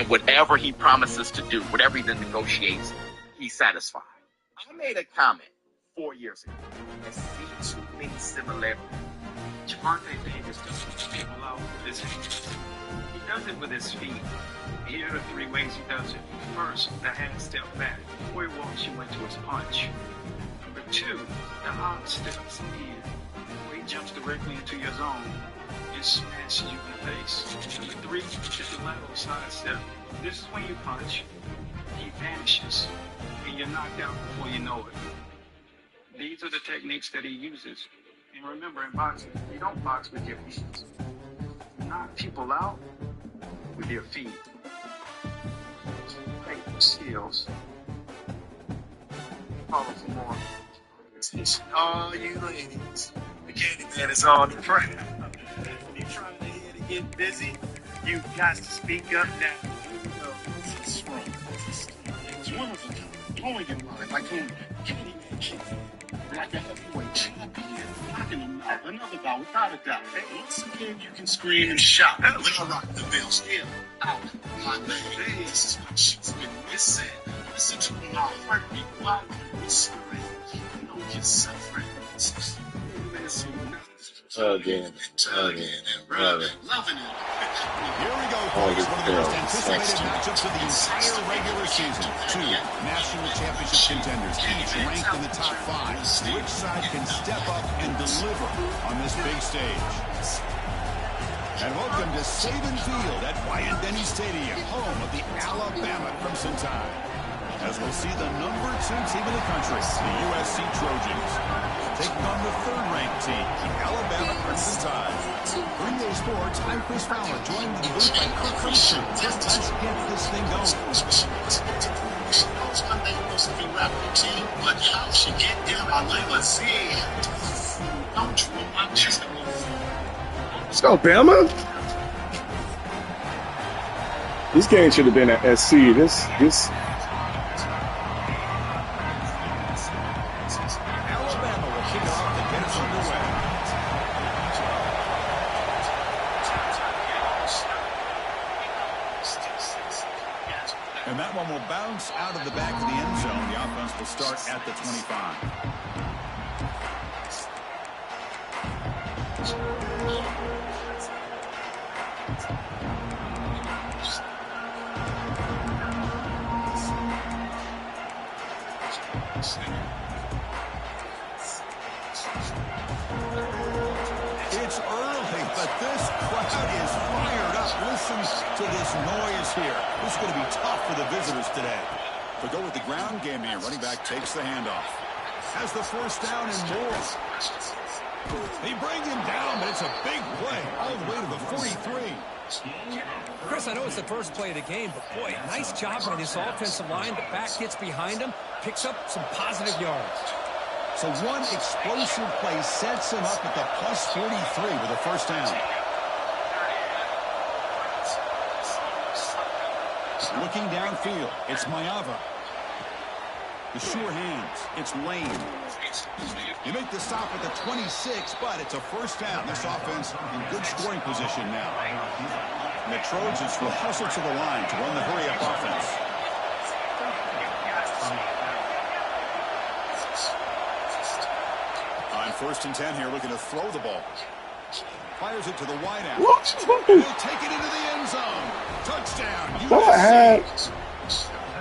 And whatever he promises to do, whatever he then negotiates, he's satisfied. I made a comment 4 years ago. I see too many similarities. Javante Davis doesn't people out with his hands. He does it with his feet. Here are the 3 ways he does it. First, the hand step back. Before he walks you into his punch. Number 2, the hop steps in. Where he jumps directly into your zone and smashes you in the face. Number 3 is the lateral side step. This is when you punch, he vanishes, and you're knocked out before you know it. These are the techniques that he uses. And remember, in boxing, you don't box with your feet. You knock people out with your feet. Great skills. Follow for more. All you ladies, the Candyman is on the front. When you're trying to hear to get busy, you got to speak up now. It's strong. It's one of a kind. Blowing your mind like on Candyman King. Like a heavyweight champion. Knocking him out. Another guy without a doubt. Hey, once again, you can scream and shout. When I rock the bell, still out my name. Hey, this is what she's been missing. Listen to my heartbeat while you're whispering. I know you're suffering. Tugging and rubbing. Loving it. Here we go, folks. One of the most anticipated matchups of the entire regular season. 2 national championship contenders, each ranked in the top 5. Which side can step up and deliver on this big stage? And welcome to Saban Field at Bryant-Denny Stadium, home of the Alabama Crimson Tide. As we'll see the number 2 team in the country, the USC Trojans, taking on the 3rd-ranked team, the Alabama Crimson Tide. For EA Sports, I'm Chris Fowler, joined in the booth by Kirk Christian. Let's get this thing going. She knows one day supposed to be rap routine, but how she get there, I never see. Don't you know I'm just Let's go, Bama. This game should have been at SC. This Alabama will kick it off to get us underway. And that one will bounce out of the back of the end zone. The offense will start at the 25. It's early, but this crowd is fired up. Listen to this noise here. This is going to be tough for the visitors today. But go with the ground game here. Running back takes the handoff. Has the first down and more. They bring him down, but it's a big play all the way to the 43. Chris, I know it's the first play of the game, but boy, nice job by this offensive line. The back gets behind him, picks up some positive yards. So one explosive play sets him up at the plus 43 with a first down. Looking downfield, it's Mayava. The sure hands, it's Lane. You make the stop at the 26, but it's a first down. This offense in good scoring position now. And the Trojans will hustle to the line to run the hurry-up offense. On 1st and 10 here, looking to throw the ball. Fires it to the wideout. He'll take it into the end zone. Touchdown. USC.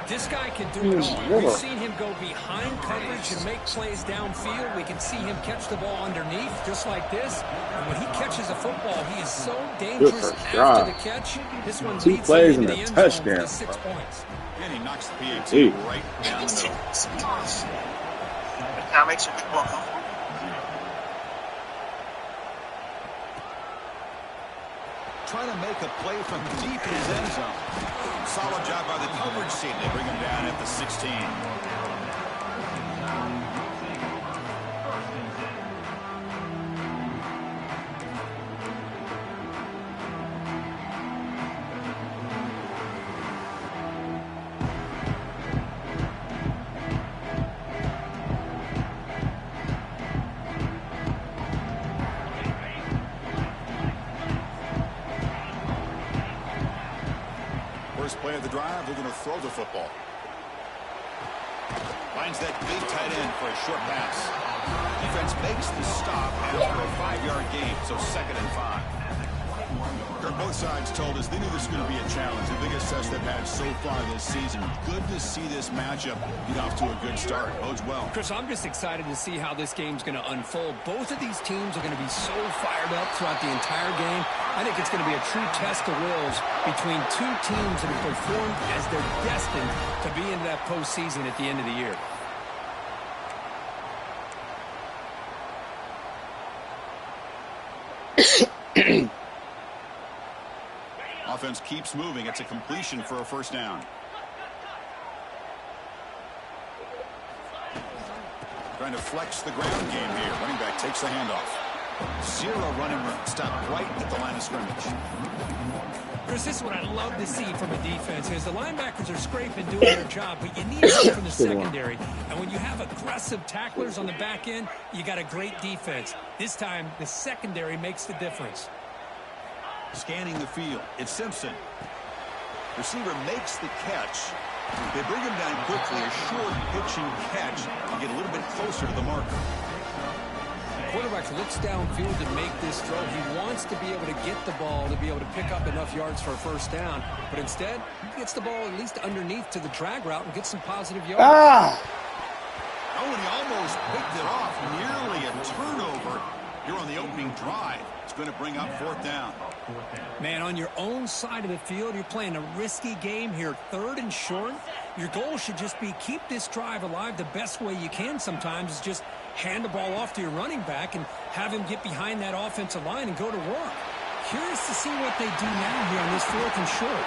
This guy can do it all. We've seen him go behind coverage and make plays downfield. We can see him catch the ball underneath, just like this. And when he catches a football, he is so dangerous after the catch. This one 2 leads plays him and into a the end touchdown. zone for 6 points. And he knocks the PAT right down the middle. That makes you more comfortable. Trying to make a play from deep in his end zone. Solid job by the coverage team. They bring him down at the 16. First play play of the drive, they're going to throw the football. Finds that big tight end for a short pass. Defense makes the stop after a 5-yard gain, so 2nd and 5. Both sides told us they knew this was going to be a challenge, the biggest test they've had so far this season. Good to see this matchup get off to a good start. Bodes well. Chris, I'm just excited to see how this game's going to unfold. Both of these teams are going to be so fired up throughout the entire game. I think it's going to be a true test of wills between two teams that have performed as they're destined to be into that postseason at the end of the year. Offense keeps moving. It's a completion for a first down. Trying to flex the ground game here. Running back takes the handoff. 0 running room. Stopped right at the line of scrimmage. Chris, this is what I love to see from a defense is the linebackers are scraping, doing their job, but you need help from the secondary. And when you have aggressive tacklers on the back end, you got a great defense. This time, the secondary makes the difference. Scanning the field. It's Simpson. Receiver makes the catch. They bring him down quickly. A short pitch and catch to get a little bit closer to the marker. The quarterback looks downfield to make this throw. He wants to be able to get the ball to be able to pick up enough yards for a first down. But instead, he gets the ball at least underneath to the drag route and gets some positive yards. Oh, and he almost picked it off. Nearly a turnover here on the opening drive. It's going to bring up 4th down. Man, on your own side of the field, you're playing a risky game here, 3rd and short. Your goal should just be keep this drive alive the best way you can sometimes is just hand the ball off to your running back and have him get behind that offensive line and go to work. Curious to see what they do now here on this 4th and short.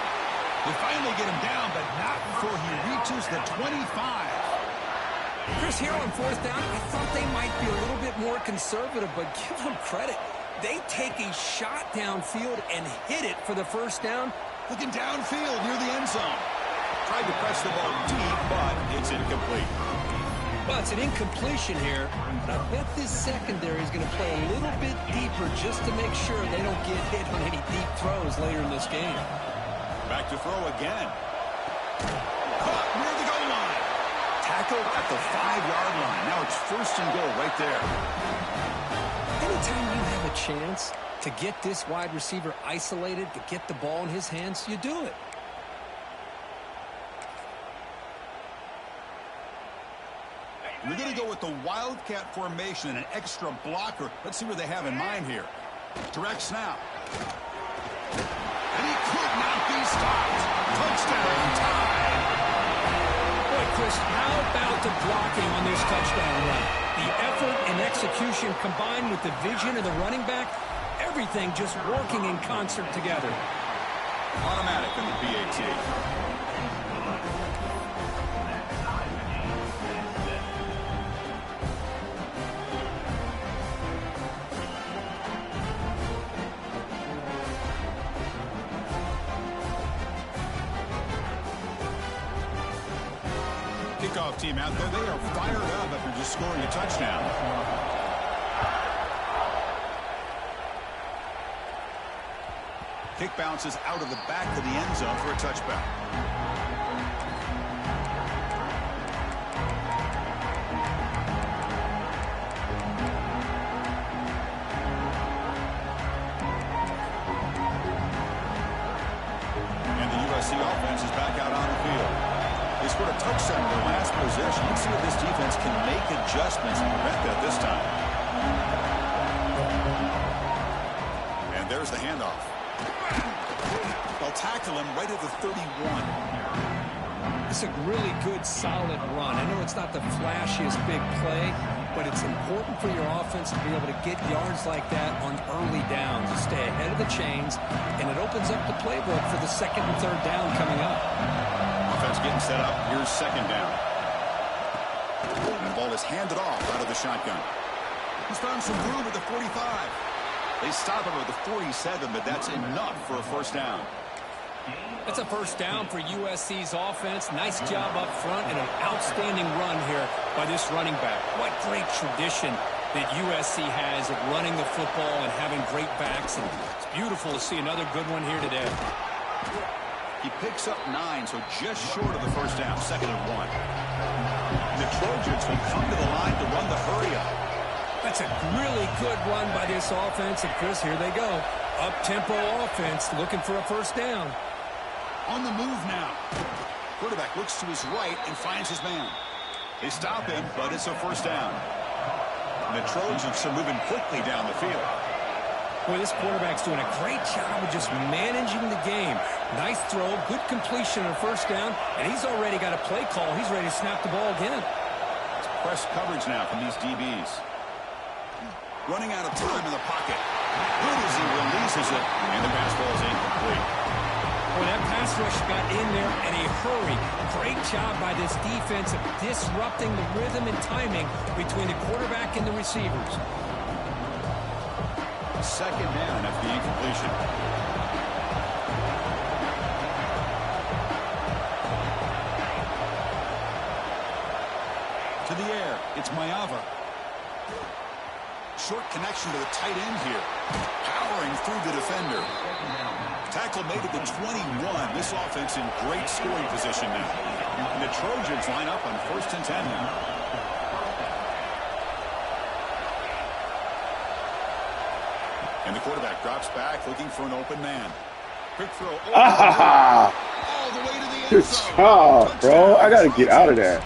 They finally get him down, but not before he reaches the 25. Chris, here on 4th down, I thought they might be a little bit more conservative, but give them credit. They take a shot downfield and hit it for the first down. Looking downfield near the end zone. Tried to press the ball deep, but it's incomplete. Well, it's an incompletion here, but I bet this secondary is going to play a little bit deeper just to make sure they don't get hit on any deep throws later in this game. Back to throw again. Caught near the goal line. Tackled at the 5-yard line. Now it's 1st and goal right there. Anytime you have a chance to get this wide receiver isolated, to get the ball in his hands, you do it. We're going to go with the Wildcat formation and an extra blocker. Let's see what they have in mind here. Direct snap. And he could not be stopped. Touchdown tie. Boy, Chris, how about the blocking on this touchdown run? The effort and execution combined with the vision of the running back, everything just working in concert together. Automatic on the PAT. Kickoff team out there, they are fired up after just scoring a touchdown. Kick bounces out of the back of the end zone for a touchback. And the USC offense is back out on the field. They scored a touchdown in their last possession. Let's see if this defense can make adjustments and prevent that this time. And there's the handoff. They'll tackle him right at the 31. It's a really good, solid run. I know it's not the flashiest big play, but it's important for your offense to be able to get yards like that on early downs, to stay ahead of the chains, and it opens up the playbook for the 2nd and 3rd down coming up. Offense getting set up. Here's 2nd down. And the ball is handed off out of the shotgun. He's found some room at the 45. They stop him at the 47, but that's enough for a first down. That's a first down for USC's offense. Nice job up front and an outstanding run here by this running back. What great tradition that USC has of running the football and having great backs. And it's beautiful to see another good one here today. He picks up 9, so just short of the first down, 2nd and 1. The Trojans will come to the line to run the hurry-up. That's a really good run by this offense. And, Chris, here they go. Up-tempo offense looking for a first down. On the move now. Quarterback looks to his right and finds his man. They stop him, but it's a first down. And the Trojans are moving quickly down the field. Boy, this quarterback's doing a great job of just managing the game. Nice throw, good completion on first down, and he's already got a play call. He's ready to snap the ball again. It's press coverage now from these DBs. Running out of time in the pocket. Good as he releases it, and the pass ball is incomplete. Well, that pass rush got in there in a hurry. Great job by this defense of disrupting the rhythm and timing between the quarterback and the receivers. 2nd down after the incompletion. To the air, it's Mayava. Short connection to the tight end here. Powering through the defender. Tackle made at the 21. This offense in great scoring position now. And the Trojans line up on 1st and 10 now. And the quarterback drops back looking for an open man. Quick throw. All the way to the end Good zone. job, bro. I got to get out of that.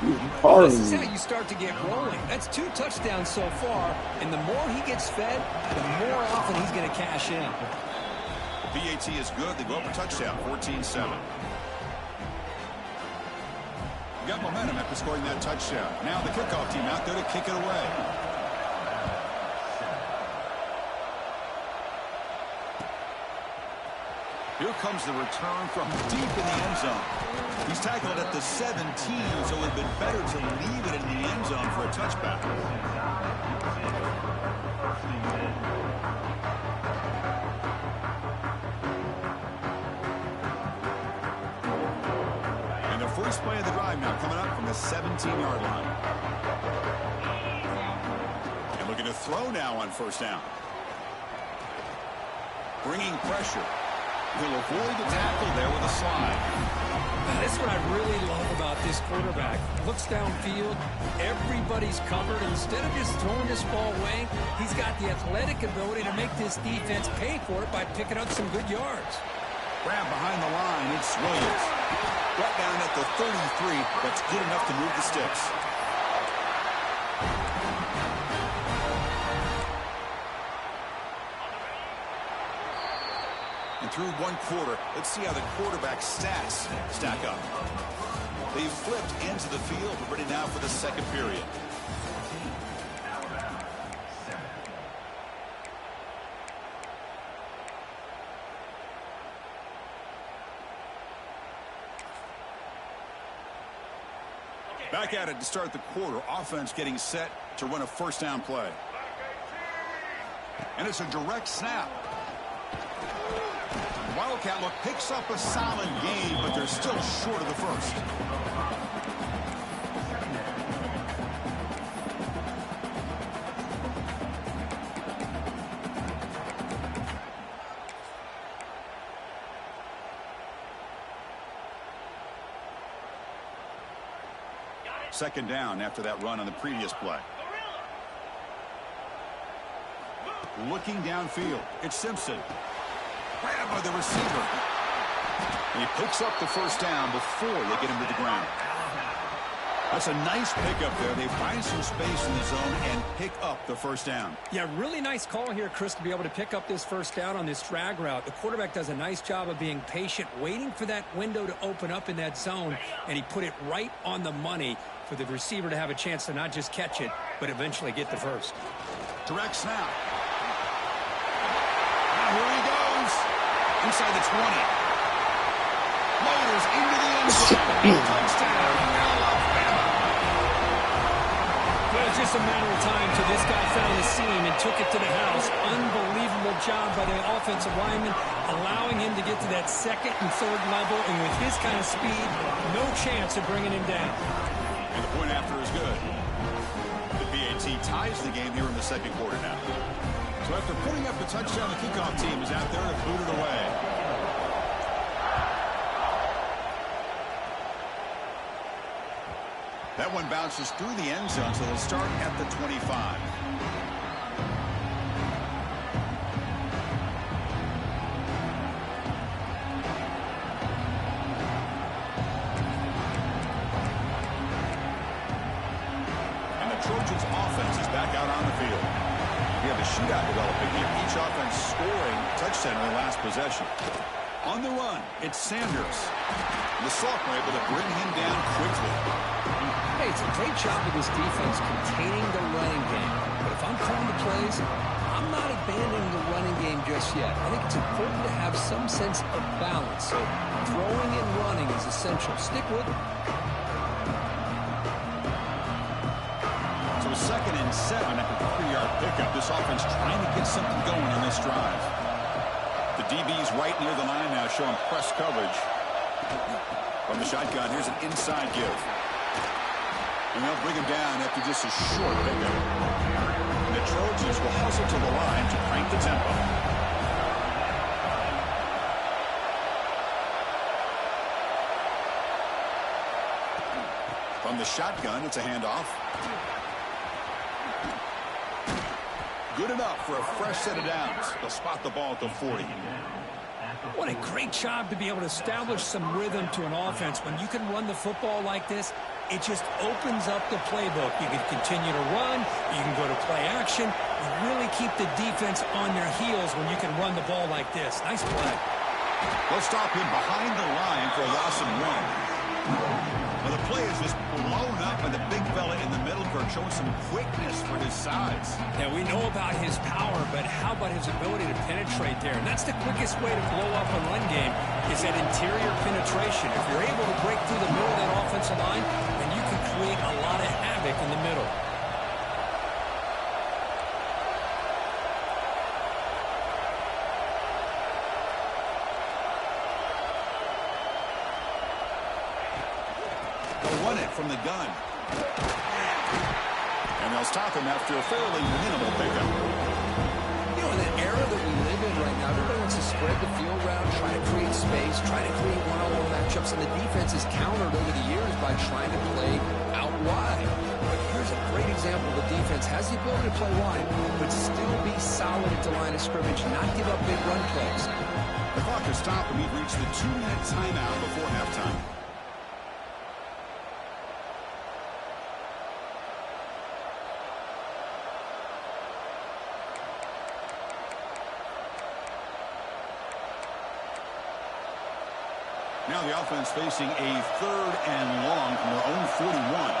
This is how you start to get rolling. That's 2 touchdowns so far, and the more he gets fed, the more often he's going to cash in. PAT is good. They go up a touchdown, 14-7. We got momentum after scoring that touchdown. Now the kickoff team out there to kick it away. Here comes the return from deep in the end zone. He's tackled at the 17, so it would have been better to leave it in the end zone for a touchback. And the first play of the drive now coming up from the 17-yard line. And looking to throw now on first down. Bringing pressure. He'll avoid the tackle there with a slide. That's what I really love about this quarterback. Looks downfield, everybody's covered. Instead of just throwing this ball away, he's got the athletic ability to make this defense pay for it by picking up some good yards. Grab behind the line, it's Williams. Brought down at the 33, that's good enough to move the sticks. And through one quarter, let's see how the quarterback's stats stack up. They've flipped ends of the field. We're ready now for the second period. Back at it to start the quarter. Offense getting set to run a first down play. And it's a direct snap. Wildcat look picks up a solid gain, but they're still short of the first. Second down after that run on the previous play. Looking downfield, it's Simpson. Grabbed by the receiver. And he picks up the first down before they get him to the ground. That's a nice pickup there. They find some space in the zone and pick up the first down. Yeah, really nice call here, Chris, to be able to pick up this first down on this drag route. The quarterback does a nice job of being patient, waiting for that window to open up in that zone, and he put it right on the money for the receiver to have a chance to not just catch it, but eventually get the first. Direct snap. And here he goes. Inside the 20. Loaders into the end zone. Touchdown, Alabama. Well, it's just a matter of time till this guy found the seam and took it to the house. Unbelievable job by the offensive lineman, allowing him to get to that second and third level, and with his kind of speed, no chance of bringing him down. And the point after is good. The PAT ties the game here in the second quarter now. So after putting up the touchdown, the kickoff team is out there to boot it away. That one bounces through the end zone, so they'll start at the 25. And the Trojans' offense is back out on the field. We have a shootout developing here. Each offense scoring touchdown in their last possession. On the run, it's Sanders. The sophomore able to bring him down quickly. Hey, it's a great job of this defense containing the running game. But if I'm calling the plays, I'm not abandoning the running game just yet. I think it's important to have some sense of balance. So throwing and running is essential. Stick with it. So 2nd and 7 after the 3-yard pickup. This offense trying to get something going on this drive. The DB's right near the line now, showing press coverage. From the shotgun, here's an inside give. And they'll bring him down after just a short pickup. And the Trojans will hustle to the line to crank the tempo. From the shotgun, it's a handoff. Good enough for a fresh set of downs. They'll spot the ball at the 40. What a great job to be able to establish some rhythm to an offense. When you can run the football like this, it just opens up the playbook. You can continue to run. You can go to play action. You really keep the defense on their heels when you can run the ball like this. Nice play. They'll stop him behind the line for a loss and run. Well, the play is just blown up by the big fella in the middle, Kirk, showing some quickness for his size. Yeah, we know about his power, but how about his ability to penetrate there? And that's the quickest way to blow up a run game is that interior penetration. If you're able to break through the middle of that offensive line, then you can create a lot of havoc in the middle. Run it from the gun. And they'll stop him after a fairly minimal pickup. You know, in the era that we live in right now, everybody wants to spread the field around, try to create space, try to create one-on-one matchups, and the defense is countered over the years by trying to play out wide. But here's a great example. The defense has the ability to play wide, but still be solid at the line of scrimmage, not give up big run plays. The clock has stopped and we've reached the 2-minute timeout before halftime. Now the offense facing a 3rd and long from their own 41.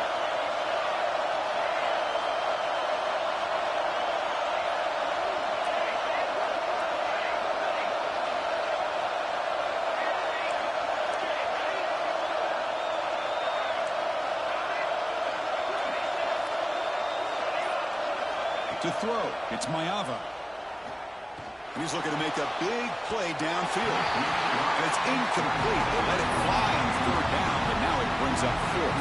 To throw, it's Mayava. He's looking to make a big play downfield. And it's incomplete. They let it fly on 3rd down, but now it brings up 4th.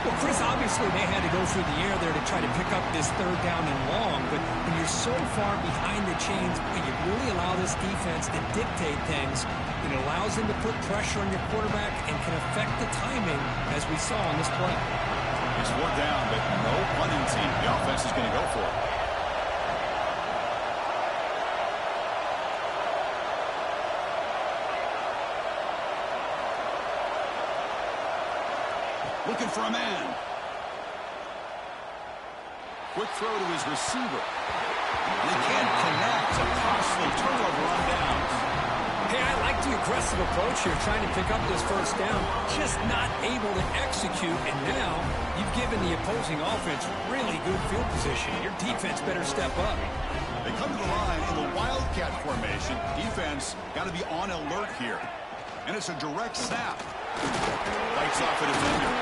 Well, Chris, obviously they had to go through the air there to try to pick up this 3rd down and long, but when you're so far behind the chains, you really allow this defense to dictate things. It allows them to put pressure on your quarterback and can affect the timing, as we saw on this play. It's 4th down, but no punting team. The offense is going to go for it. Looking for a man. Quick throw to his receiver. And he can't connect. A costly turnover on downs. Hey, I like the aggressive approach here, trying to pick up this 1st down. Just not able to execute, and now you've given the opposing offense really good field position. Your defense better step up. They come to the line in the Wildcat formation. Defense got to be on alert here. And it's a direct snap. Fights off a defender.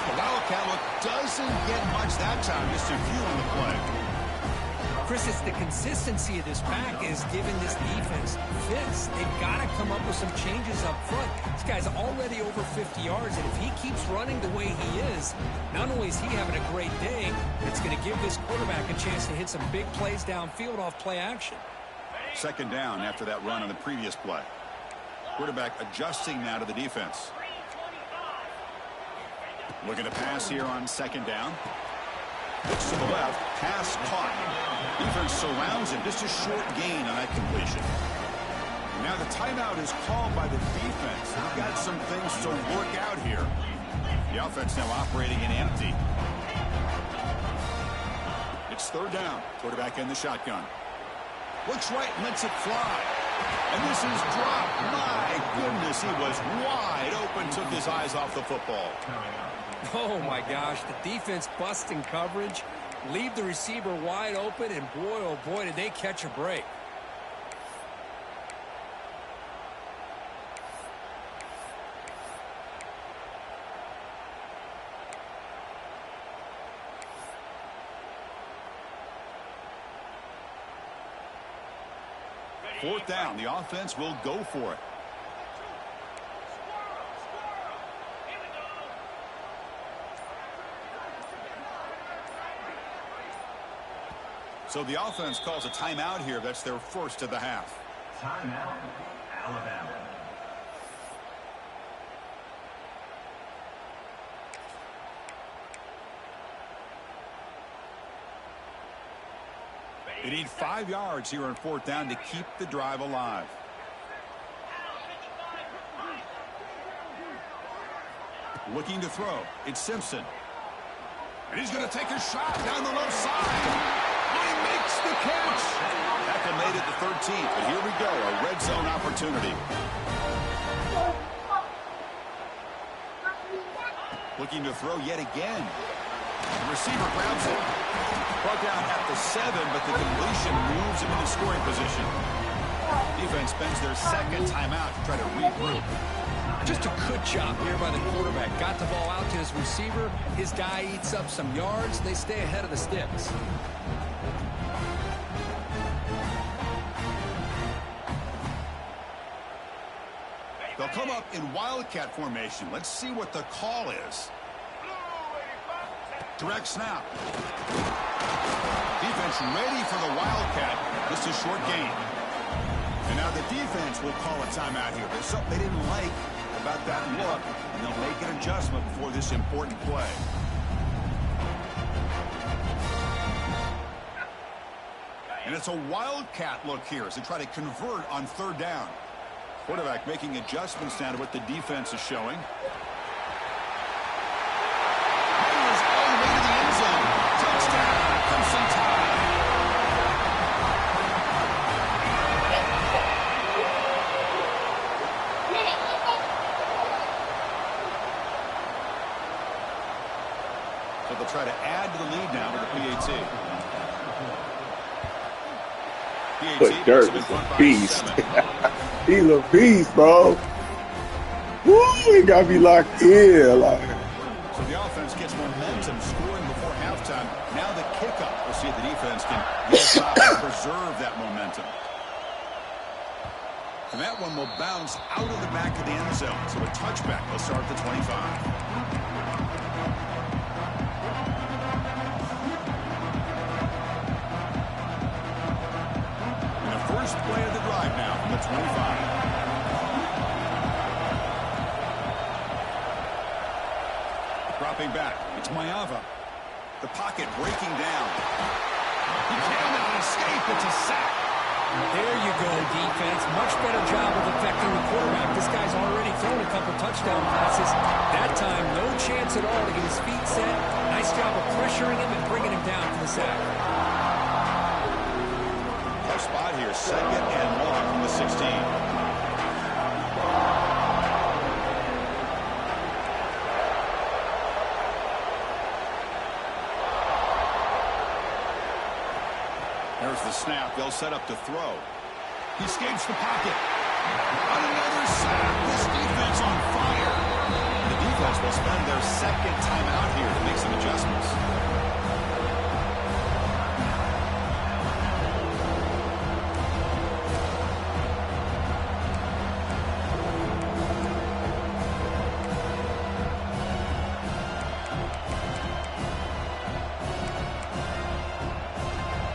The Wildcat look doesn't get much that time, just a few on the play. Chris, it's the consistency of this back is giving this defense fits. They've got to come up with some changes up front. This guy's already over 50 yards, and if he keeps running the way he is, not only is he having a great day, it's going to give this quarterback a chance to hit some big plays downfield off play action. 2nd down after that run on the previous play. Quarterback adjusting now to the defense. Looking to pass here on second down. Pitch to the left. Pass caught. Defense surrounds him. Just a short gain on that completion. Now the timeout is called by the defense. They've got some things to work out here. The offense now operating in empty. It's third down. Quarterback in the shotgun. Looks right and lets it fly. And this is dropped. My goodness, he was wide open. Took his eyes off the football. Oh, my gosh. The defense busting coverage. Leave the receiver wide open. And boy, oh, boy, did they catch a break. Fourth down. The offense will go for it. So the offense calls a timeout here. That's their first of the half. Timeout, Alabama. They need 5 yards here on fourth down to keep the drive alive. Looking to throw. It's Simpson. And he's going to take a shot down the left side. He makes the catch. Beckham made it the 13th, but here we go, a red zone opportunity. Looking to throw yet again. The receiver grabs it. Brought down at the 7, but the completion moves him into scoring position. Defense spends their second timeout to try to regroup. Just a good job here by the quarterback. Got the ball out to his receiver. His guy eats up some yards. They stay ahead of the sticks. They'll come up in wildcat formation. Let's see what the call is. Direct snap. Defense ready for the wildcat. Just a short gain. And now the defense will call a timeout here. There's something they didn't like about that look, and they'll make an adjustment before this important play. And it's a wildcat look here as they try to convert on third down. Quarterback making adjustments now to what the defense is showing. Mayors all the way to the end zone. Touchdown, Crimson Tide. So they'll try to add to the lead now with the PAT. But Dirk is a beast. He's a beast, bro. Woo, he got to be locked in. Like. So the offense gets momentum scoring before halftime. Now the kickoff. We'll see if the defense can preserve that momentum. And that one will bounce out of the back of the end zone. So a touchback will start at the 25. First play of the drive now from the 25. Dropping back. It's Mayava. The pocket breaking down. He cannot escape. It's a sack. There you go, defense. Much better job of affecting the quarterback. This guy's already thrown a couple touchdown passes. That time, no chance at all to get his feet set. Nice job of pressuring him and bringing him down for the sack. Spot here, second and long from the 16. There's the snap. They'll set up to throw. He escapes the pocket. On another sack. This defense on fire. The defense will spend their second timeout here to make some adjustments.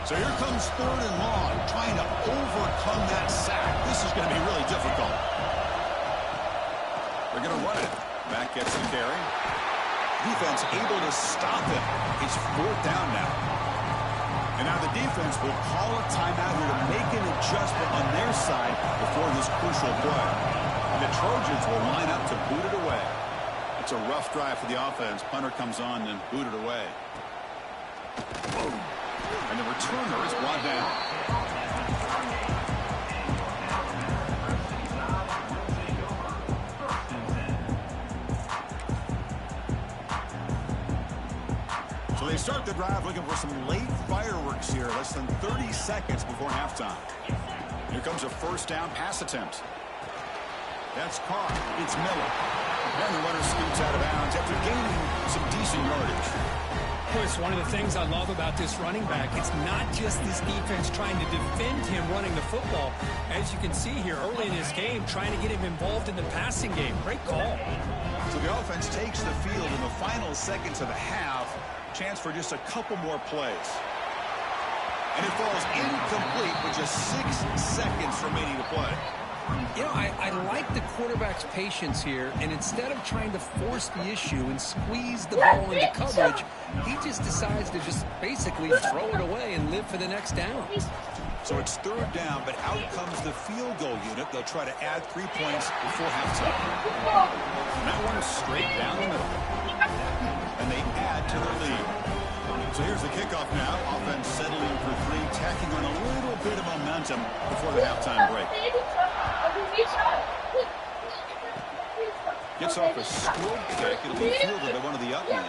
So here comes third and long, trying to overcome that sack. This is going to be really difficult. They're going to run it. Back gets the carry. defense able to stop him. It's 4th down now. And now the defense will call a timeout here to make an adjustment on their side before this crucial play. And the Trojans will line up to boot it away. It's a rough drive for the offense. Punter comes on and booted away. And the returner is brought down. So they start the drive looking for some late fireworks here. Less than 30 seconds before halftime. Here comes a 1st down pass attempt. That's caught. It's Miller. And the runner scoots out of bounds after gaining some decent yardage. Of course, one of the things I love about this running back, it's not just this defense trying to defend him running the football. As you can see here early in this game, trying to get him involved in the passing game. Great call. So the offense takes the field in the final seconds of the half. Chance for just a couple more plays. And it falls incomplete with just 6 seconds remaining to play. You know, I like the quarterback's patience here, and instead of trying to force the issue and squeeze the ball into coverage, he just decides to just basically throw it away and live for the next down. So it's 3rd down, but out comes the field goal unit. They'll try to add 3 points before halftime. And that one is straight down the middle. And they add to their lead. So here's the kickoff now. Offense settling for 3, tacking on a little bit of momentum before the halftime break. Gets off a squib kick. It'll be fielded by one of the up men.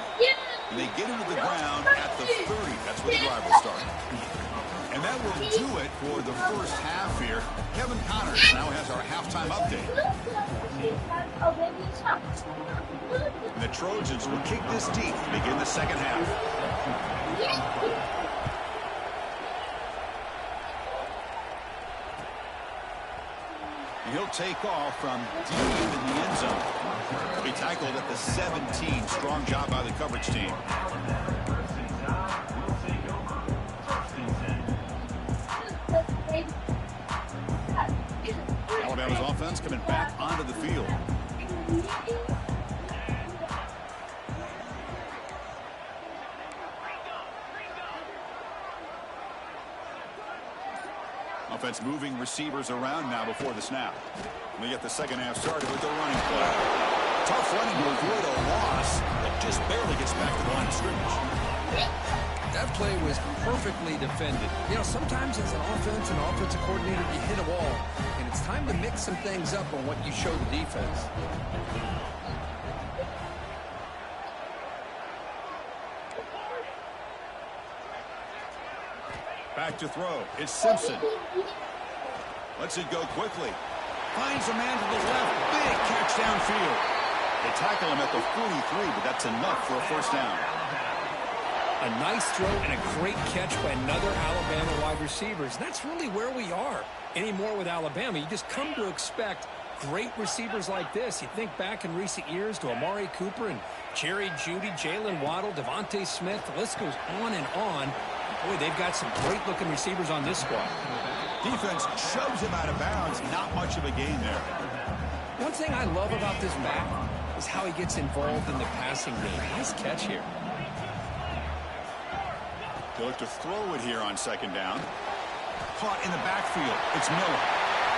And they get into the ground at the 30. That's where the drive will start. And that will do it for the first half here. Kevin Connors now has our halftime update. And the Trojans will kick this deep to begin the second half. And he'll take off from deep in the end zone. He tackled at the 17. Strong job by the coverage team. Alabama's offense coming back onto the field. Offense moving receivers around now before the snap. We get the second half started with the running play. Tough running to avoid a loss that just barely gets back to the line of scrimmage. That play was perfectly defended. You know, sometimes as an offensive coordinator, you hit a wall, and it's time to mix some things up on what you show the defense. Back to throw. It's Simpson. Lets it go quickly. Finds a man to the left. Big catch downfield. They tackle him at the 43, but that's enough for a 1st down. A nice throw and a great catch by another Alabama wide receiver. That's really where we are anymore with Alabama. You just come to expect great receivers like this. You think back in recent years to Amari Cooper and Jerry Jeudy, Jalen Waddle, Devontae Smith. The list goes on and on. Boy, they've got some great-looking receivers on this squad. Defense shoves him out of bounds. Not much of a gain there. One thing I love about this back is how he gets involved in the passing game. Nice catch here. They look to throw it here on 2nd down. Caught in the backfield. It's Miller.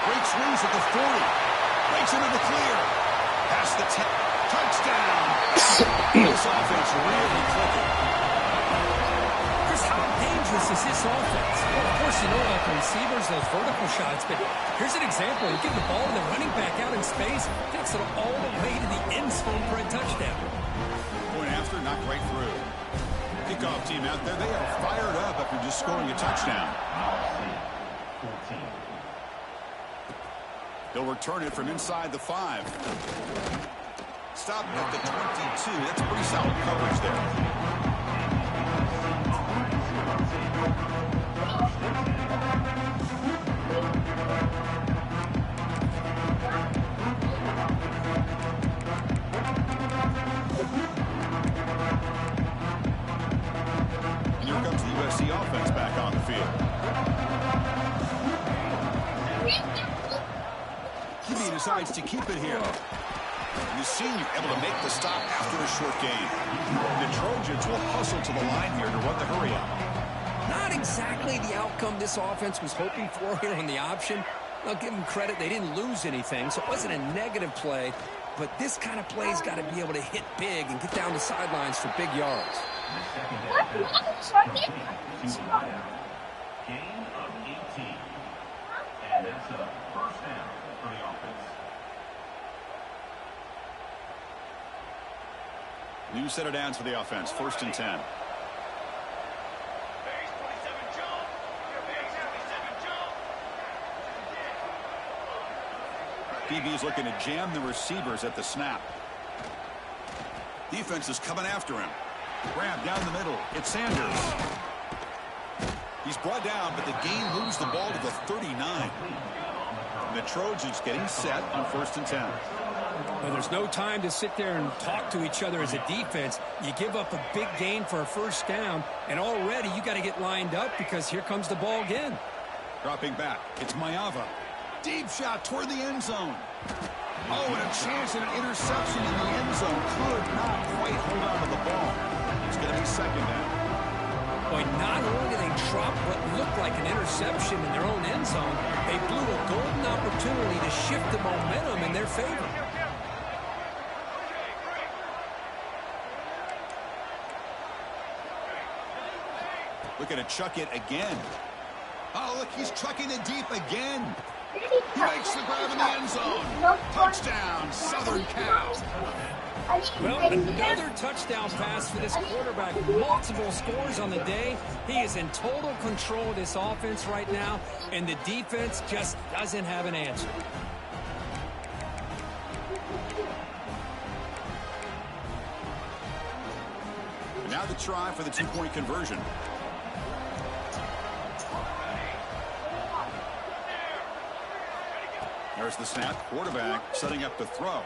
Breaks loose at the 40. Breaks into the clear. Past the 10. Touchdown. This offense really clicking. Chris, how dangerous is this offense? Well, of course, you know about the receivers, those vertical shots, but here's an example. You get the ball and the running back out in space, gets it all the way to the end zone for a touchdown. Point after, not right through. Kickoff team out there, they are fired up after just scoring a touchdown. They'll return it from inside the 5. Stopped at the 22. That's pretty solid coverage there. And here comes the USC offense back on the field. QB decides to keep it here. The senior able to make the stop after a short gain. The Trojans will hustle to the line here to run the hurry up. Not exactly the outcome this offense was hoping for here on the option. I'll give them credit. They didn't lose anything, so it wasn't a negative play. But this kind of play's got to be able to hit big and get down the sidelines for big yards. Gain of 18. And that's a first down for the offense. New set of downs for the offense. 1st and 10. DB's looking to jam the receivers at the snap. Defense is coming after him. Grab down the middle. It's Sanders. He's brought down, but the gain moves the ball to the 39. And the Trojans getting set on 1st and 10. Well, there's no time to sit there and talk to each other as a defense. You give up a big gain for a first down, and already you got to get lined up because here comes the ball again. Dropping back. It's Mayava. Deep shot toward the end zone. Oh, and a chance at an interception in the end zone. Could not quite hold on to the ball. It's going to be 2nd down. Boy, not only did they drop what looked like an interception in their own end zone, they blew a golden opportunity to shift the momentum in their favor. Looking to chuck it again. Oh, look, he's chucking it deep again. He makes the grab in the end zone. Touchdown, Southern Cal. Well, another touchdown pass for this quarterback. Multiple scores on the day. He is in total control of this offense right now, and the defense just doesn't have an answer. And now the try for the 2-point conversion. There's the snap. Quarterback setting up the throw.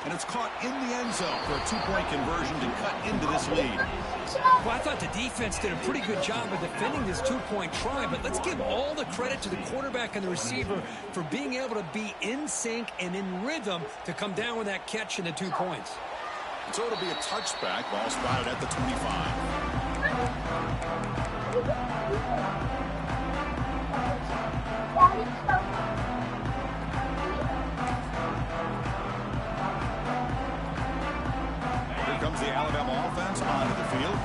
And it's caught in the end zone for a 2-point conversion to cut into this lead. Well, I thought the defense did a pretty good job of defending this 2-point try, but let's give all the credit to the quarterback and the receiver for being able to be in sync and in rhythm to come down with that catch and the 2 points. So it'll be a touchback. Ball spotted at the 25. Comes the Alabama offense onto the field.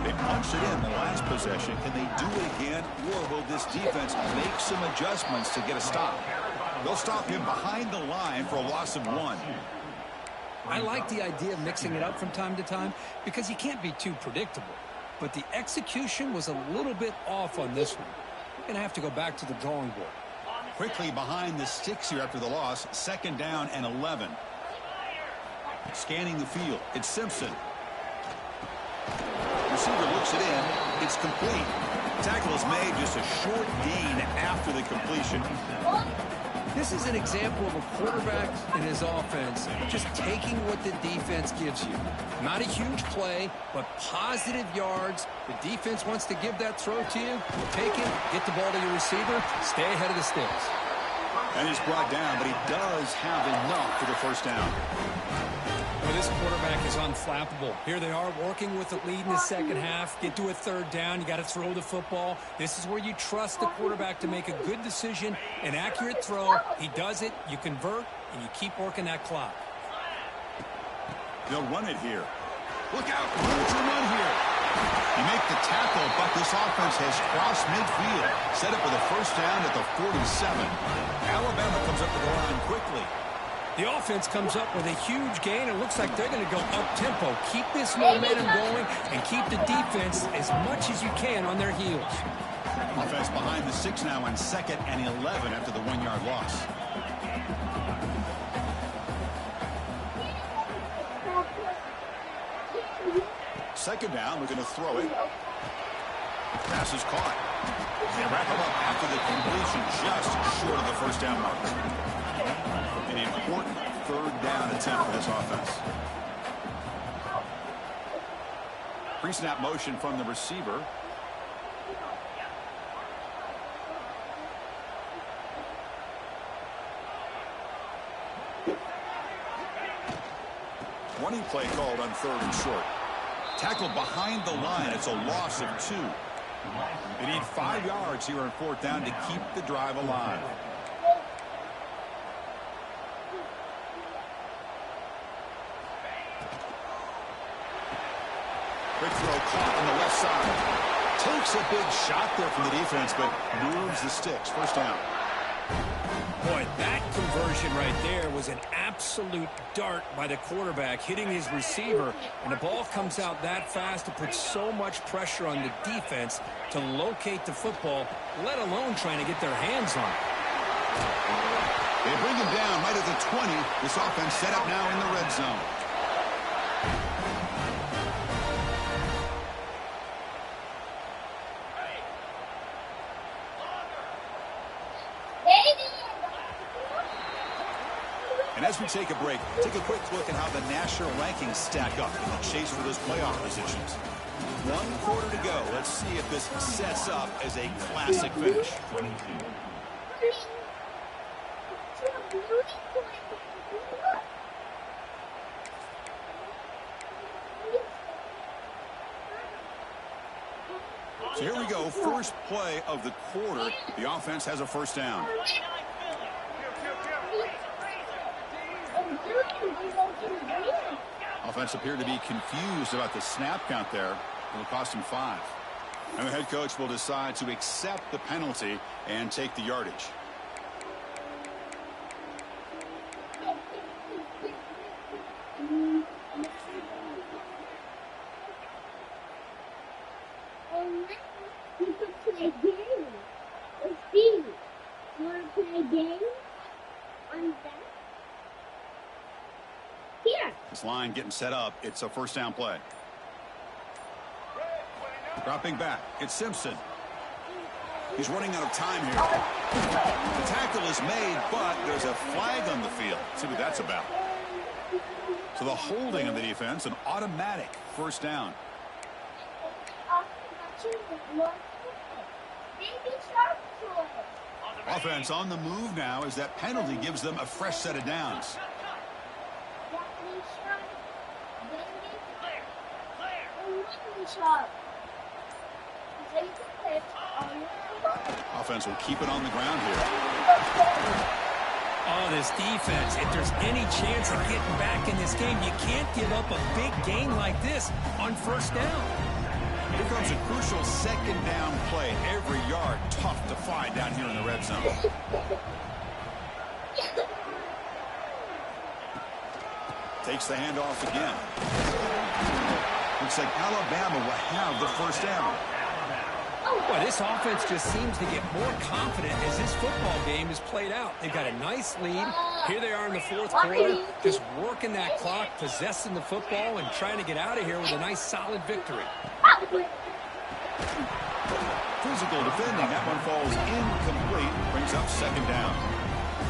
They punched it in the last possession. Can they do it again, or will this defense make some adjustments to get a stop? They'll stop him behind the line for a loss of 1. I like the idea of mixing it up from time to time because you can't be too predictable. But the execution was a little bit off on this one. We're going to have to go back to the drawing board. Quickly behind the sticks here after the loss. 2nd down and 11. Scanning the field. It's Simpson. Receiver looks it in. It's complete. Tackle is made, just a short gain after the completion. This is an example of a quarterback and his offense just taking what the defense gives you. Not a huge play, but positive yards. The defense wants to give that throw to you. You take it, get the ball to your receiver, stay ahead of the sticks. And he's brought down, but he does have enough for the first down. Well, this quarterback is unflappable. Here they are working with the lead in the second half. Get to a 3rd down. You got to throw the football. This is where you trust the quarterback to make a good decision, an accurate throw. He does it. You convert, and you keep working that clock. They'll run it here. Look out. Room to run here. You make the tackle, but this offense has crossed midfield. Set up with a first down at the 47. Alabama comes up to the line quickly. The offense comes up with a huge gain. It looks like they're going to go up-tempo. Keep this momentum going and keep the defense as much as you can on their heels. Offense behind the 6 now on 2nd and 11 after the 1-yard loss. Second down, looking to throw it. Pass is caught. They wrap him up after the completion, just short of the first down marker. An important 3rd down attempt for this offense. Pre-snap motion from the receiver. Running play called on 3rd and short. Tackle behind the line. It's a loss of 2. They need 5 yards here on 4th down to keep the drive alive. Quick throw caught on the left side. Takes a big shot there from the defense, but moves the sticks. 1st down. Boy, that conversion right there was an absolute dart by the quarterback, hitting his receiver, and the ball comes out that fast. It puts so much pressure on the defense to locate the football, let alone trying to get their hands on it. They bring him down right at the 20. This offense set up now in the red zone. And as we take a break, take a quick look at how the national rankings stack up in the chase for those playoff positions. 1 quarter to go. Let's see if this sets up as a classic finish. So here we go. First play of the quarter. The offense has a 1st down. Offense appeared to be confused about the snap count there. It'll cost him 5. And the head coach will decide to accept the penalty and take the yardage. This line getting set up. It's a 1st down play. Dropping back. It's Simpson. He's running out of time here. The tackle is made, but there's a flag on the field. Let's see what that's about. So the holding of the defense, an automatic 1st down. Offense on the move now as that penalty gives them a fresh set of downs. Offense will keep it on the ground here. Oh, this defense, if there's any chance of getting back in this game, you can't give up a big gain like this on 1st down. Here comes a crucial 2nd down play. Every yard tough to find down here in the red zone. Takes the handoff again. Looks like Alabama will have the 1st down. Boy, this offense just seems to get more confident as this football game is played out. They've got a nice lead. Here they are in the 4th quarter, just working that clock, possessing the football, and trying to get out of here with a nice, solid victory. Physical defending. That one falls incomplete. Brings up 2nd down.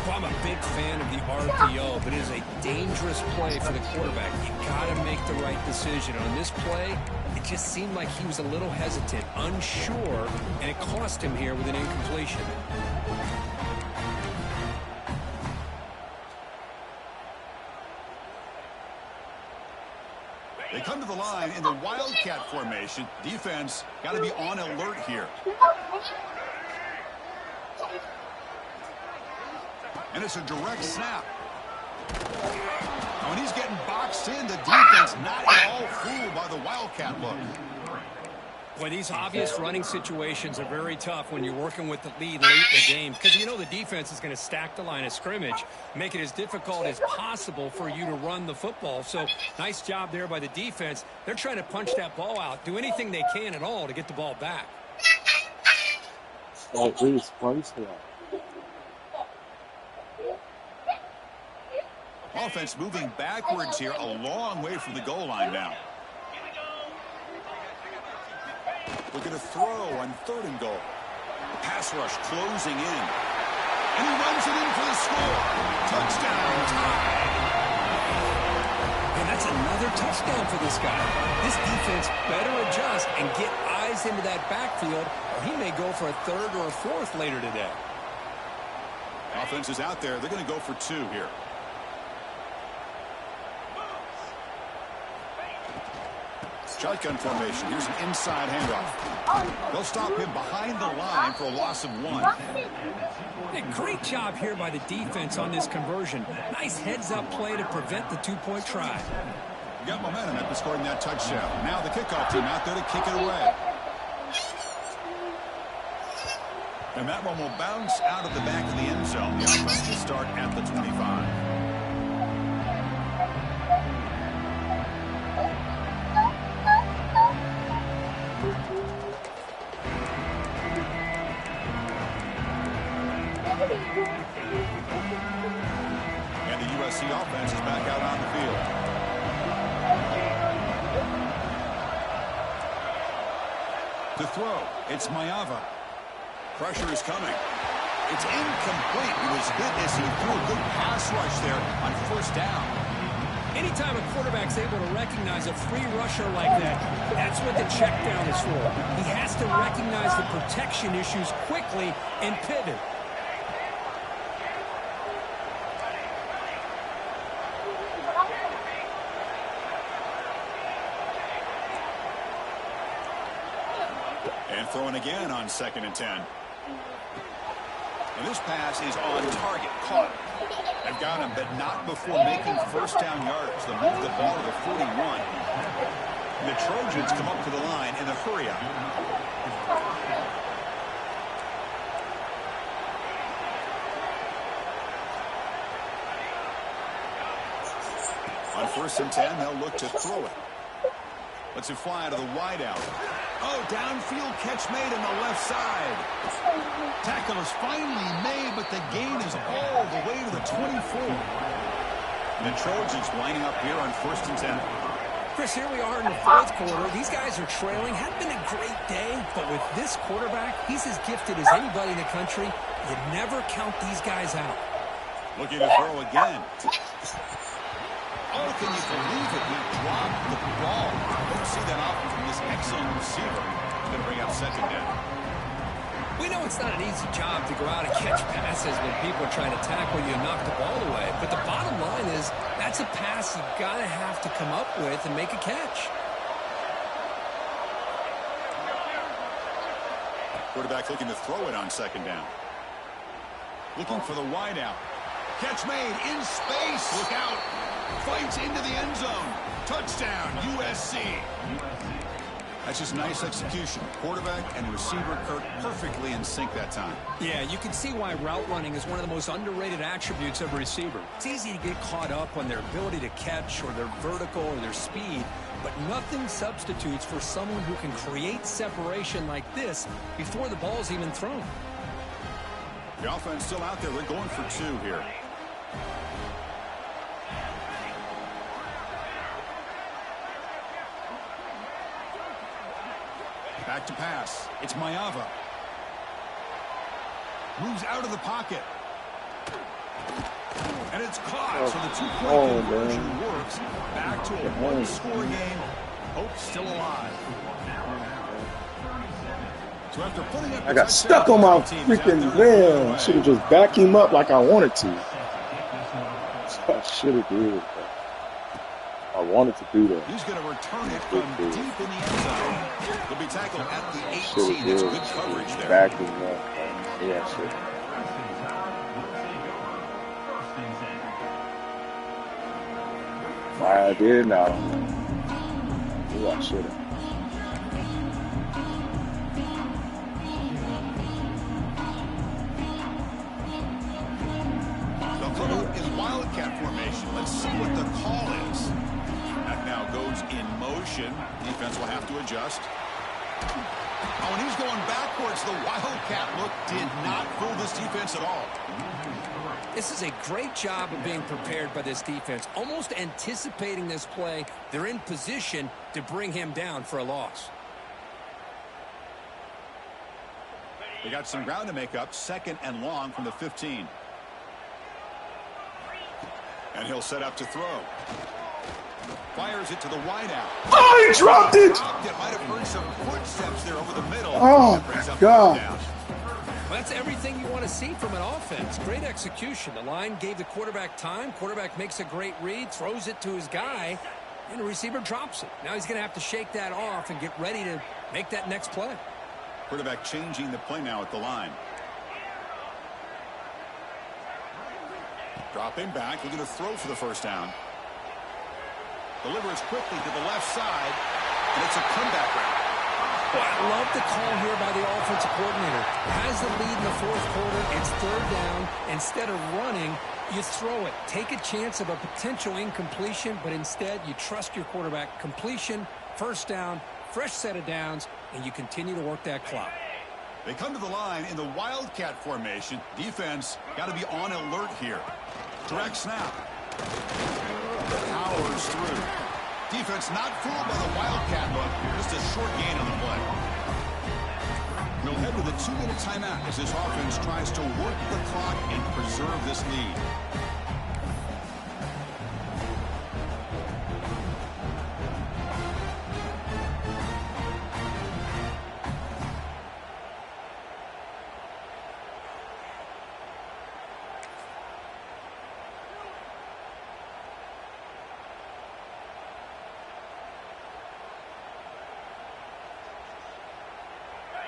Well, I'm a big fan of the RPO, but it is a dangerous play for the quarterback. You got to make the right decision. On this play, it just seemed like he was a little hesitant, unsure, and it cost him here with an incompletion. They come to the line in the Wildcat formation. Defense got to be on alert here. And it's a direct snap. When he's getting boxed in, the defense not at all fooled by the Wildcat look. Well, these obvious running situations are very tough when you're working with the lead late in the game, because you know the defense is going to stack the line of scrimmage, make it as difficult as possible for you to run the football. So nice job there by the defense. They're trying to punch that ball out, do anything they can at all to get the ball back. Oh, please, punch that. Offense moving backwards here, a long way from the goal line now. We're going to throw on 3rd and goal. The pass rush closing in. And he runs it in for the score. Touchdown, tie. And that's another touchdown for this guy. This defense better adjust and get eyes into that backfield, or he may go for a 3rd or a 4th later today. Offense is out there. They're going to go for 2 here. Shotgun formation. Here's an inside handoff. They'll stop him behind the line for a loss of 1. Hey, great job here by the defense on this conversion. Nice heads-up play to prevent the two-point try. You got momentum after scoring that touchdown. Now the kickoff team out there to kick it away. And that one will bounce out of the back of the end zone. The offense will start at the 25. And the USC offense is back out on the field. To throw, it's Mayava. Pressure is coming. It's incomplete. He was hit as he threw a good pass rush there on first down. Anytime a quarterback's able to recognize a free rusher like that, that's what the check down is for. He has to recognize the protection issues quickly and pivot. And throwing again on 2nd and 10. And this pass is on target. Caught. They've got him, but not before making first down yards. They'll move the ball to the 41. And the Trojans come up to the line in a hurry-up. On 1st and 10, they'll look to throw it. Lets it fly to the wideout. Oh, downfield catch made on the left side. Tackle is finally made, but the gain is all the way to the 24. And the Trojans lining up here on 1st and 10. Chris, here we are in the 4th quarter. These guys are trailing. Hadn't been a great day, but with this quarterback, he's as gifted as anybody in the country. You never count these guys out. Looking to throw again. Oh, can you believe it? He dropped the ball. Don't see that often from this excellent receiver. He's going to bring up 2nd down. We know it's not an easy job to go out and catch passes when people are trying to tackle you and knock the ball away. But the bottom line is that's a pass you've got to have to come up with and make a catch. Quarterback looking to throw it on 2nd down. Looking for the wideout. Catch made in space. Look out. Fights into the end zone. Touchdown, USC. That's just nice execution. Quarterback and receiver perfectly in sync that time. Yeah, you can see why route running is one of the most underrated attributes of a receiver. It's easy to get caught up on their ability to catch or their vertical or their speed, but nothing substitutes for someone who can create separation like this before the ball's even thrown. The offense still out there. They're going for 2 here. Back to pass. It's Mayava. Moves out of the pocket. And it's caught. So the 2-point conversion works. Back to a 1-score game. Hope still alive. So after putting up I got stuck on my freaking man. I should have just backed him up like I wanted to. I should have did. I wanted to do that. He's going to return it from deep in the end zone. He'll be tackled at the 18. It's good coverage there. Backing up. Yeah, shit. Why I did now. Ooh, I should have. They'll come up in wildcat formation. Let's see what the call is. That now goes in motion. Defense will have to adjust. Oh, and he's going backwards. The wildcat look did not fool this defense at all. This is a great job of being prepared by this defense. Almost anticipating this play, they're in position to bring him down for a loss. They got some ground to make up. 2nd and long from the 15. And he'll set up to throw. Fires it to the wideout. Oh, he dropped it! Might have heard some footsteps there over the middle. Oh, my God. Well, that's everything you want to see from an offense. Great execution. The line gave the quarterback time. Quarterback makes a great read, throws it to his guy, And the receiver drops it. Now he's going to have to shake that off and get ready to make that next play. Quarterback changing the play now at the line. Dropping back, looking to throw for the first down. Delivers quickly to the left side, and it's a comeback route. Well, I love the call here by the offensive coordinator. Has the lead in the fourth quarter. It's third down. Instead of running, you throw it. Take a chance of a potential incompletion, but instead you trust your quarterback. Completion, first down, fresh set of downs, and you continue to work that clock. They come to the line in the Wildcat formation. Defense got to be on alert here. Direct snap. Powers through. Defense not fooled by the Wildcat look. Just a short gain on the play. We'll head to the 2-minute timeout as this offense tries to work the clock and preserve this lead.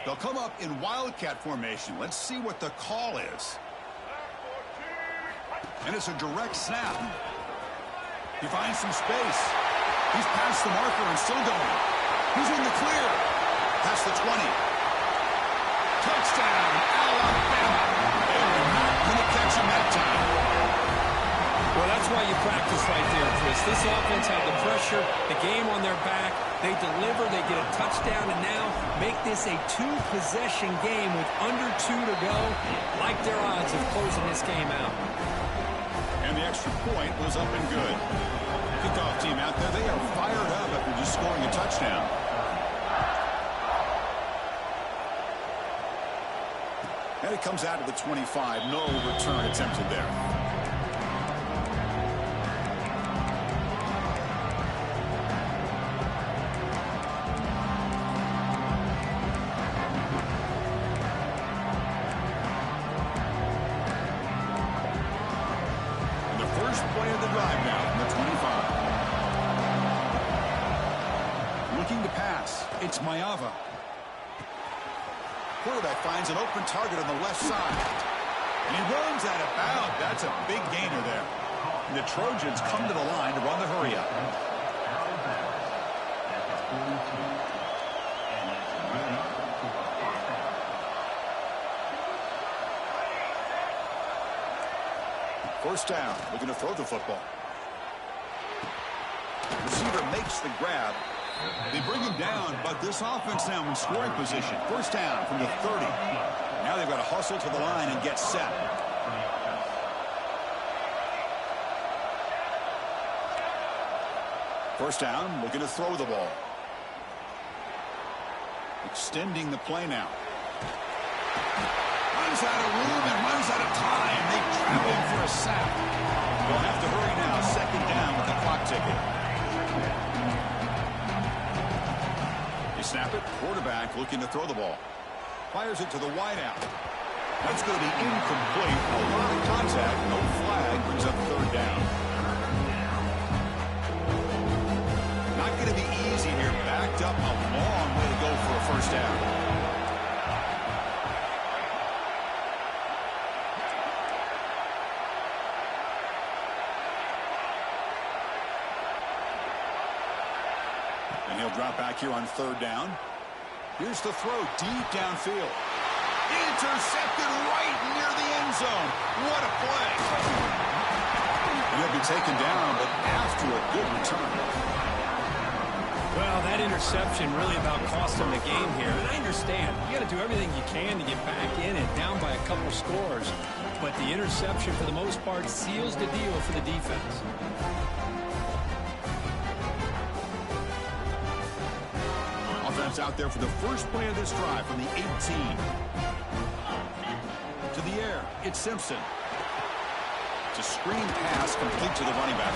They'll come up in Wildcat formation. Let's see what the call is. And it's a direct snap. He finds some space. He's past the marker and still going. He's in the clear. Past the 20. Touchdown, Alabama. They were not going to catch him that time. Well, that's why you practice right there, Chris. This offense had the pressure, the game on their back. They deliver, they get a touchdown, and now make this a two-possession game with under 2 to go. Like their odds of closing this game out. And the extra point was up and good. Kickoff team out there, they are fired up after just scoring a touchdown. And it comes out of the 25. No return attempted there. Play of the drive now from the 25. Looking to pass. It's Mayava. Quarterback finds an open target on the left side. And he runs out of bounds. That's a big gainer there. And the Trojans come to the line to run the hurry-up. First down, looking to throw the football. Receiver makes the grab. They bring him down, but this offense now in scoring position. First down from the 30. Now they've got to hustle to the line and get set. First down, looking to throw the ball. Extending the play now. Runs out of room and runs out of time. They trap him for a sack. They'll have to hurry now. Second down with the clock ticking. They snap it. Quarterback looking to throw the ball. Fires it to the wideout. That's going to be incomplete. A lot of contact. No flag. Brings up third down. Not going to be easy here. Backed up a long way to go for a first down. Drop back here on third down. Here's the throw deep downfield. Intercepted right near the end zone. What a play. And he'll be taken down, but after a good return. Well, that interception really about cost them the game here. And I understand. You got to do everything you can to get back in it, down by a couple scores. But the interception, for the most part, seals the deal for the defense. Out there for the first play of this drive from the 18. To the air, it's Simpson. It's a screen pass complete to the running back.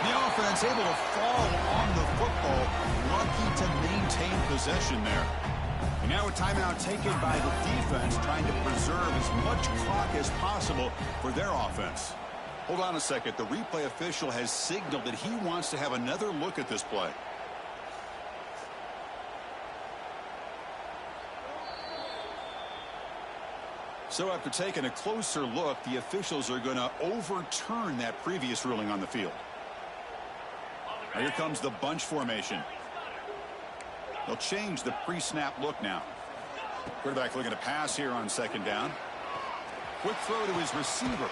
The offense able to fall on the football, lucky to maintain possession there. And now a timeout taken by the defense, trying to preserve as much clock as possible for their offense. Hold on a second. The replay official has signaled that he wants to have another look at this play. So after taking a closer look, the officials are going to overturn that previous ruling on the field. Now here comes the bunch formation. They'll change the pre-snap look now. Quarterback looking to pass here on second down. Quick throw to his receiver.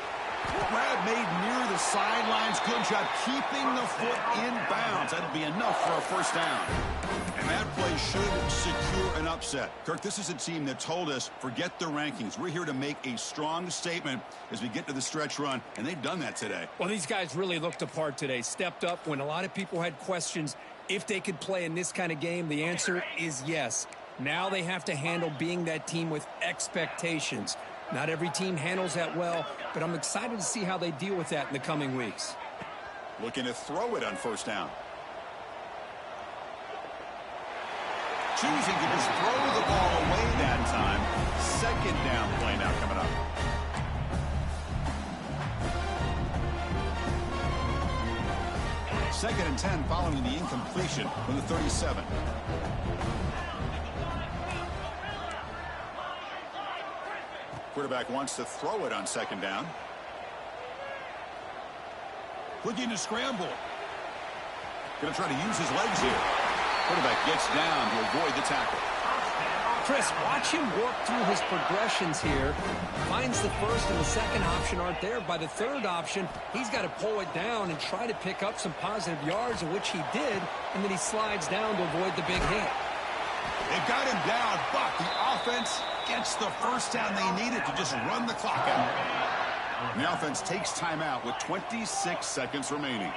Grab made near the sidelines. Good job keeping the foot in bounds. That'll be enough for a first down. And that play should secure an upset. Kirk, this is a team that told us, forget the rankings. We're here to make a strong statement as we get to the stretch run, and they've done that today. Well, these guys really looked apart today. Stepped up when a lot of people had questions if they could play in this kind of game. The answer is yes. Now they have to handle being that team with expectations. Not every team handles that well, but I'm excited to see how they deal with that in the coming weeks. Looking to throw it on first down. Choosing to just throw the ball away that time. Second down play now coming up. Second and 10 following the incompletion from the 37. Quarterback wants to throw it on second down. Looking to scramble. Going to try to use his legs here. Quarterback gets down to avoid the tackle. Chris, watch him work through his progressions here. Finds the first and the second option aren't there. By the third option, he's got to pull it down and try to pick up some positive yards, of which he did, and then he slides down to avoid the big hit. They've got him down, but the offense gets the first down they needed to just run the clock out. And the offense takes timeout with 26 seconds remaining.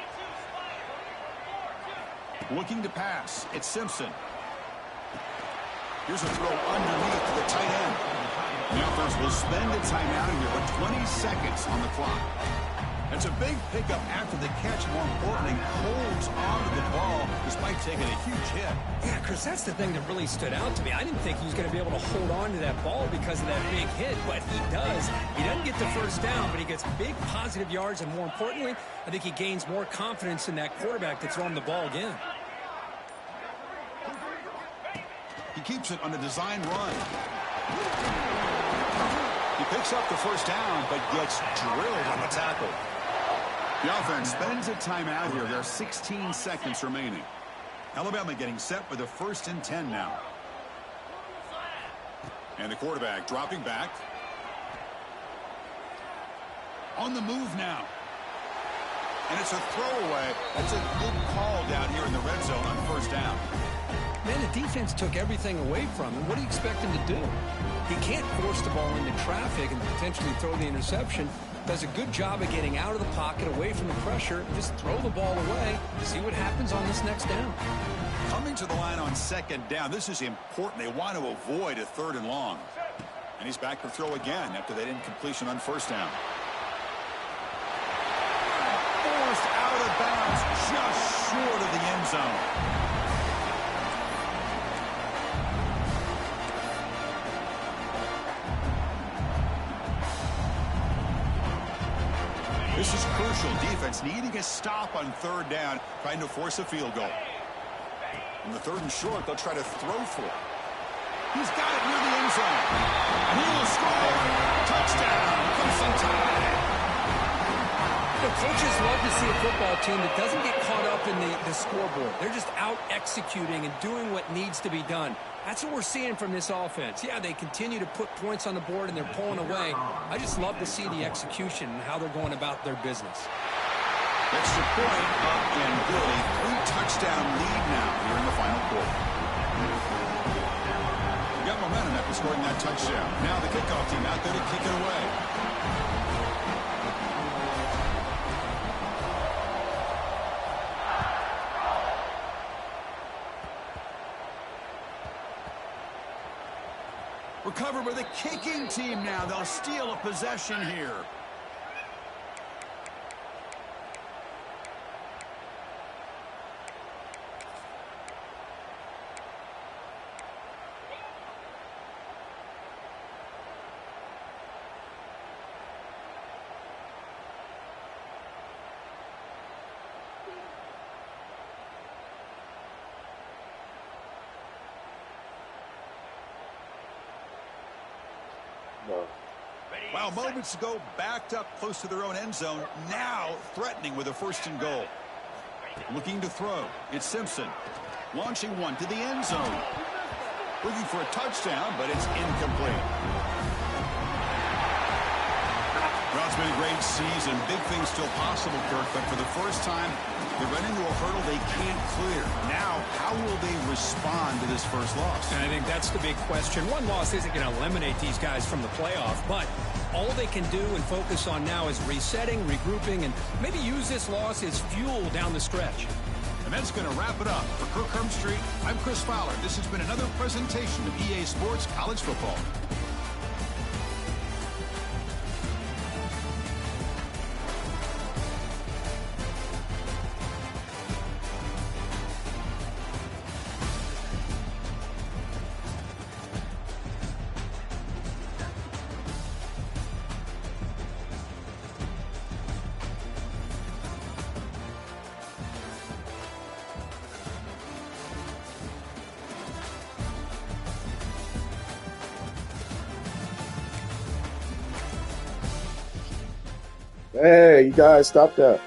Looking to pass. It's Simpson. Here's a throw underneath to the tight end. The offense will spend a timeout here with 20 seconds on the clock. It's a big pickup after the catch. More importantly, holds onto the ball despite taking a huge hit. Yeah, Chris, that's the thing that really stood out to me. I didn't think he was going to be able to hold on to that ball because of that big hit, but he does. He doesn't get the first down, but he gets big positive yards, and more importantly, I think he gains more confidence in that quarterback to throw him the ball again. He keeps it on the design run. He picks up the first down, but gets drilled on the tackle. The offense spends a timeout here. There are 16 seconds remaining. Alabama getting set for the 1st and 10 now. And the quarterback dropping back. On the move now. And it's a throwaway. That's a good call down here in the red zone on first down. Man, the defense took everything away from him. What do you expect him to do? He can't force the ball into traffic and potentially throw the interception. Does a good job of getting out of the pocket, away from the pressure, and just throw the ball away. See what happens on this next down. Coming to the line on second down. This is important. They want to avoid a 3rd and long. And he's back to throw again after that incompletion on first down. Forced out of bounds just short of the end zone. This is crucial. Defense needing a stop on 3rd down, trying to force a field goal. On the 3rd and short, they'll try to throw for it. He's got it near the end zone. And he will score. Touchdown. Crimson Tide. The coaches love to see a football team that doesn't get caught up in the scoreboard. They're just out executing and doing what needs to be done. That's what we're seeing from this offense. Yeah, they continue to put points on the board and they're pulling away. I just love to see the execution and how they're going about their business. Extra point up and good. A 3-touchdown lead now here in the final quarter. We got momentum after scoring that touchdown. Now the kickoff team out there to kick it away. Recovered by the kicking team now. They'll steal a possession here. Well, moments ago, backed up close to their own end zone. Now threatening with a 1st and goal. Looking to throw. It's Simpson. Launching one to the end zone. Looking for a touchdown, but it's incomplete. Well, it's been a great season. Big things still possible, Kirk, but for the first time, they run into a hurdle they can't clear. Now, how will they respond to this first loss? And I think that's the big question. One loss isn't going to eliminate these guys from the playoff, but all they can do and focus on now is resetting, regrouping, and maybe use this loss as fuel down the stretch. And that's going to wrap it up. For Kirk Hermstreet, I'm Chris Fowler. This has been another presentation of EA Sports College Football. Hey, you guys, stop that.